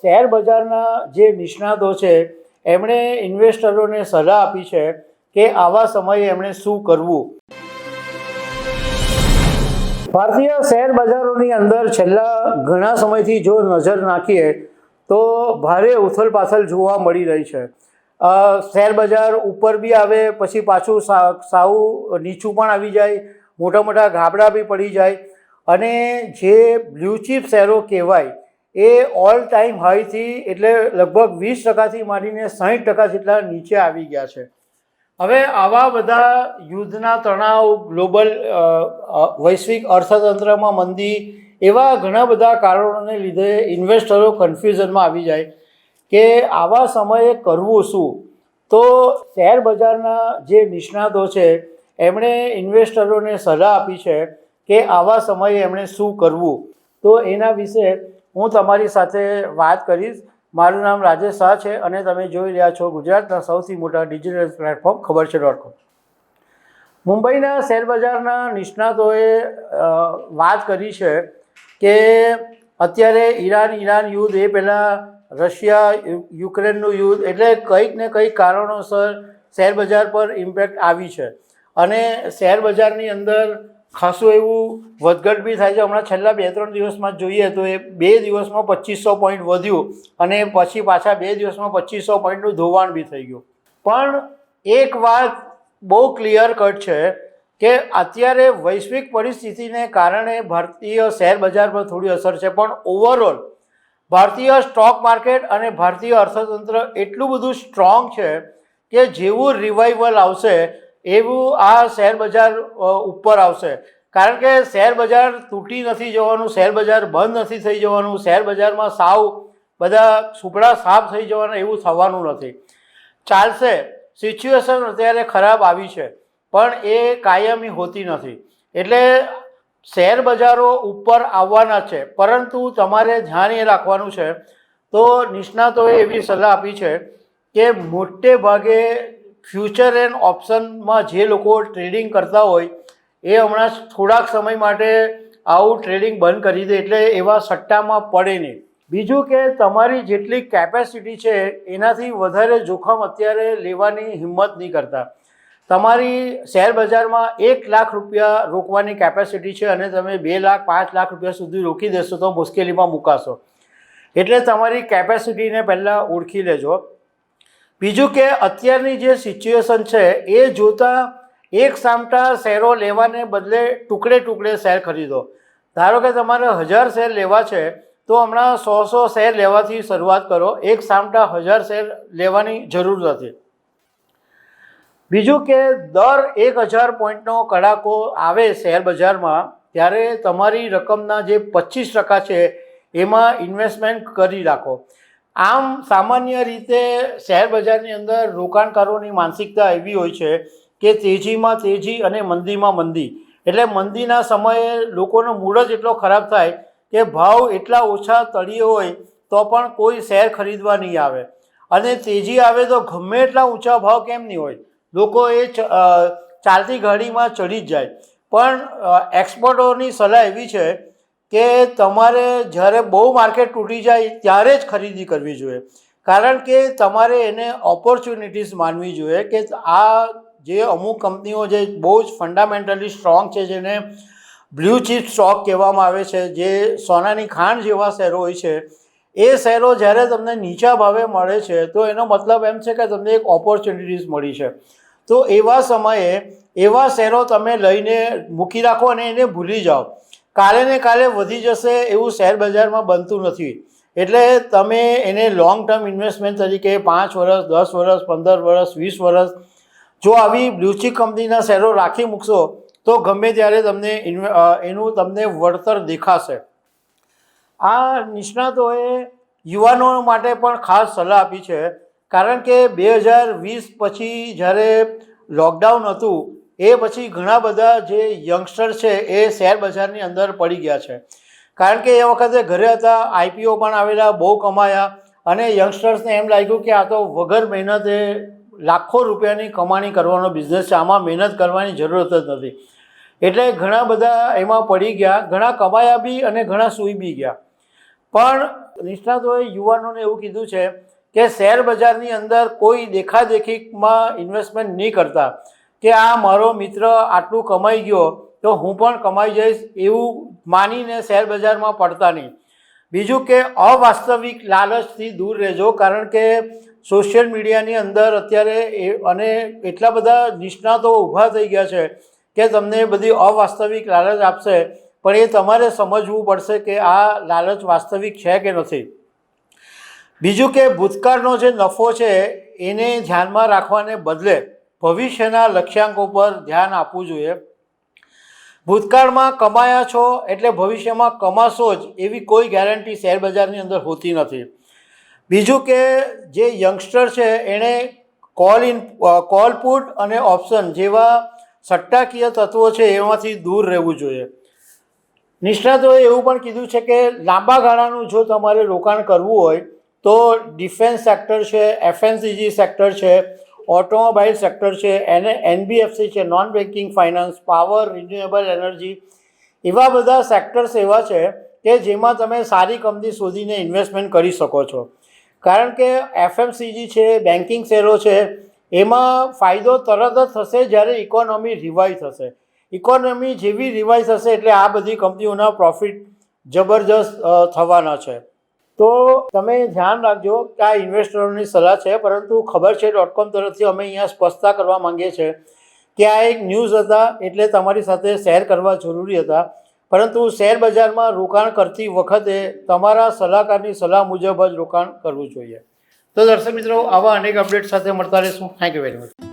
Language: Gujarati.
શેર બજારના જે નિષ્ણાતો છે એમણે ઇન્વેસ્ટરોને સલાહ આપી છે કે આવા સમયે એમણે શું કરવું। ભારતીય શેર બજારોની અંદર છેલ્લા ઘણા સમયથી જો નજર નાખીએ તો ભારે ઉથલપાથલ જોવા મળી રહી છે। શેર બજાર ઉપર બી આવે પછી પાછું સાવ નીચું પણ આવી જાય, મોટા મોટા ગાબડા બી પડી જાય અને જે બ્લુ ચીપ શેરો કહેવાય એ ઓલ ટાઈમ હાઈથી એટલે લગભગ 20%થી માંડીને 60% જેટલા નીચે આવી ગયા છે। હવે આવા બધા યુદ્ધના તણાવ, ગ્લોબલ વૈશ્વિક અર્થતંત્રમાં મંદી, એવા ઘણા બધા કારણોને લીધે ઇન્વેસ્ટરો કન્ફ્યુઝનમાં આવી જાય કે આવા સમયે કરવું શું। તો શેર બજારના જે નિષ્ણાતો છે એમણે ઇન્વેસ્ટરોને સલાહ આપી છે કે આવા સમયે એમણે શું કરવું। તો એના વિશે હું તમારી સાથે વાત કરીશ। મારું નામ રાજેશ શાહ છે અને તમે જોઈ રહ્યા છો ગુજરાતના સૌથી મોટા ડિજિટલ પ્લેટફોર્મ ખબર છે.com। મુંબઈના શેર બજારના નિષ્ણાતોએ વાત કરી છે કે અત્યારે ઈરાન યુદ્ધ, એ પહેલાં રશિયા યુક્રેનનું યુદ્ધ, એટલે કંઈક ને કંઈક કારણોસર શેર બજાર પર ઇમ્પેક્ટ આવી છે અને શેર બજારની અંદર ખાસું એવું વધઘટ બી થાય છે। હમણાં છેલ્લા 2-3 દિવસમાં જોઈએ તો એ 2 દિવસમાં 2500 પોઈન્ટ વધ્યું અને પછી પાછા 2 દિવસમાં 2500 પોઈન્ટનું ધોવાણ બી થઈ ગયું। પણ એક વાત બહુ ક્લિયર કટ છે કે અત્યારે વૈશ્વિક પરિસ્થિતિને કારણે ભારતીય શેર બજાર પર થોડી અસર છે, પણ ઓવરઓલ ભારતીય સ્ટોક માર્કેટ અને ભારતીય અર્થતંત્ર એટલું બધું સ્ટ્રોંગ છે કે જેવું રિવાઇવલ આવશે એવું આ શેર બજાર ઉપર આવશે। કારણ કે શેર બજાર તૂટી નથી જવાનું, શેર બજાર બંધ નથી થઈ જવાનું, શેર બજારમાં સાવ બધા સુપડા સાફ થઈ જવાના એવું થવાનું નથી। ચાલશે, સિચ્યુએશન અત્યારે ખરાબ આવી છે પણ એ કાયમી હોતી નથી, એટલે શેર બજારો ઉપર આવવાના છે, પરંતુ તમારે ધ્યાન એ રાખવાનું છે। તો નિષ્ણાતોએ એવી સલાહ આપી છે કે મોટે ભાગે ફ્યુચર એન્ડ ઓપ્શનમાં જે લોકો ટ્રેડિંગ કરતા હોય એ હમણાં થોડાક સમય માટે આવું ટ્રેડિંગ બંધ કરી દે, એટલે એવા સટ્ટામાં પડે નહીં। બીજું કે તમારી જેટલી કેપેસિટી છે એનાથી વધારે જોખમ અત્યારે લેવાની હિંમત નહીં કરતા। તમારી શેર બજારમાં 1 લાખ રૂપિયા રોકવાની કેપેસિટી છે અને તમે 2 લાખ 5 લાખ રૂપિયા સુધી રોકી દેશો તો મુશ્કેલીમાં મુકાશો, એટલે તમારી કેપેસિટીને પહેલાં ઓળખી લેજો। બીજું કે અત્યારની જે સિચ્યુએશન છે એ જોતાં એક સામટા શેરો લેવાને બદલે ટુકડે ટુકડે શેર ખરીદો। ધારો કે તમારે 1000 શેર લેવા છે તો હમણાં 100 શેર લેવાથી શરૂઆત કરો, એક સામટા 1000 શેર લેવાની જરૂર નથી। બીજું કે દર 1000 પોઈન્ટનો કડાકો આવે શેર બજારમાં ત્યારે તમારી રકમના જે 25% છે એમાં ઇન્વેસ્ટમેન્ટ કરી રાખો। આમ સામાન્ય રીતે શેર બજારની અંદર રોકાણકારોની માનસિકતા એવી હોય છે કે તેજીમાં તેજી અને મંદીમાં મંદી, એટલે મંદીના સમયે લોકોનો મૂડ જ એટલો ખરાબ થાય કે ભાવ એટલા ઓછા તળિયે હોય તો પણ કોઈ શેર ખરીદવા નહીં આવે, અને તેજી આવે તો ગમે એટલા ઊંચા ભાવ કેમ નહીં હોય, લોકો એ ચાલતી ગાડીમાં ચડી જ જાય। પણ એક્સપર્ટોની સલાહ એવી છે કે તમારે જ્યારે બહુ માર્કેટ તૂટી જાય ત્યારે જ ખરીદી કરવી જોઈએ, કારણ કે તમારે એને ઓપોર્ચ્યુનિટીઝ માનવી જોઈએ કે આ જે અમુક કંપનીઓ જે બહુ જ ફંડામેન્ટલી સ્ટ્રોંગ છે, જેને બ્લુ ચીપ સ્ટોક કહેવામાં આવે છે, જે સોનાની ખાણ જેવા શેરો હોય છે, એ શેરો જ્યારે તમને નીચા ભાવે મળે છે તો એનો મતલબ એમ છે કે તમને એક ઓપોર્ચ્યુનિટીઝ મળી છે। તો એવા સમયે એવા શેરો તમે લઈને મૂકી રાખો અને એને ભૂલી જાઓ। કાલે ને કાલે વધી જશે એવું શેર બજારમાં બનતું નથી, એટલે તમે એને લોંગ ટર્મ ઇન્વેસ્ટમેન્ટ તરીકે 5 વર્ષ, 10 વર્ષ, 15 વર્ષ, 20 વર્ષ જો આવી બ્લુચીપ કંપનીના શેરો રાખી મૂકશો તો ગમે ત્યારે તમને એનું તમને વળતર દેખાશે। આ નિષ્ણાતોએ યુવાનો માટે પણ ખાસ સલાહ આપી છે, કારણ કે 2020 પછી જ્યારે લોકડાઉન હતું એ પછી ઘણા બધા જે યંગસ્ટર છે એ શેર બજારની અંદર પડી ગયા છે, કારણ કે એ વખતે ઘરે હતા, આઈપીઓ પણ આવેલા, બહુ કમાયા અને યંગસ્ટર્સને એમ લાગ્યું કે આ તો વગર મહેનતે લાખો રૂપિયાની કમાણી કરવાનો બિઝનેસ છે, આમાં મહેનત કરવાની જરૂરત જ નથી, એટલે ઘણા બધા એમાં પડી ગયા, ઘણા કમાયા બી અને ઘણા સૂઈ બી ગયા। પણ નિષ્ણાતોએ યુવાનોને એવું કીધું છે કે શેર બજારની અંદર કોઈ દેખાદેખીમાં ઇન્વેસ્ટમેન્ટ નહીં કરતા, કે આ મારો મિત્ર આટલું કમાઈ ગયો તો હું પણ કમાઈ જઈશ એવું માનીને શેર બજારમાં પડતા નહીં. બીજું કે અવાસ્તવિક લાલચથી દૂર રહેજો, કારણ કે સોશિયલ મીડિયાની અંદર અત્યારે અને એટલા બધા નિષ્ણાતો ઊભા થઈ ગયા છે કે તમને બધી અવાસ્તવિક લાલચ આપશે, પણ એ તમારે સમજવું પડશે કે આ લાલચ વાસ્તવિક છે કે નથી. બીજું કે ભૂતકાળનો જે નફો છે એને ધ્યાનમાં રાખવાને બદલે ભવિષ્યના લક્ષ્યાંકો પર ધ્યાન આપવું જોઈએ. ભૂતકાળમાં કમાયા છો એટલે ભવિષ્યમાં કમાશો જ એવી કોઈ ગેરંટી શેર બજારની અંદર હોતી નથી. બીજું કે જે યંગસ્ટર છે એણે કોલ પુટ અને ઓપ્શન જેવા સટ્ટાકીય તત્વો છે એમાંથી દૂર રહેવું જોઈએ. નિષ્ણાતોએ એવું પણ કીધું છે કે લાંબા ગાળાનું જો તમારે રોકાણ કરવું હોય તો ડિફેન્સ સેક્ટર છે, FMCG સેક્ટર છે, ઓટોમોબાઈલ સેક્ટર છે, NBFC છે, non banking finance, power, renewable energy, એવા બધા સેક્ટર્સ એવા છે કે જેમાં તમે સારી કંપની શોધીને ઇન્વેસ્ટમેન્ટ કરી શકો છો. કારણ કે FMCG છે, બેન્કિંગ શેરો છે, એમાં ફાયદો તરત જ થશે જ્યારે ઇકોનોમી રિવાઇવ થશે. ઇકોનોમી જેવી રિવાઇવ થશે એટલે આ બધી કંપનીઓના પ્રોફિટ જબરજસ્ત થવાના છે. તો તમે ધ્યાન રાખજો કે આ ઇન્વેસ્ટરોની સલાહ છે, પરંતુ ખબરછે.com તરફથી અમે અહીંયા સ્પષ્ટતા કરવા માંગીએ છીએ કે આ એક ન્યૂઝ હતા એટલે તમારી સાથે શેર કરવા જરૂરી હતા, પરંતુ શેર બજારમાં રોકાણ કરતી વખતે તમારા સલાહકારની સલાહ મુજબ જ રોકાણ કરવું જોઈએ. તો દર્શક મિત્રો, આવા અનેક અપડેટ સાથે મળતા રહીશું. Thank you very much.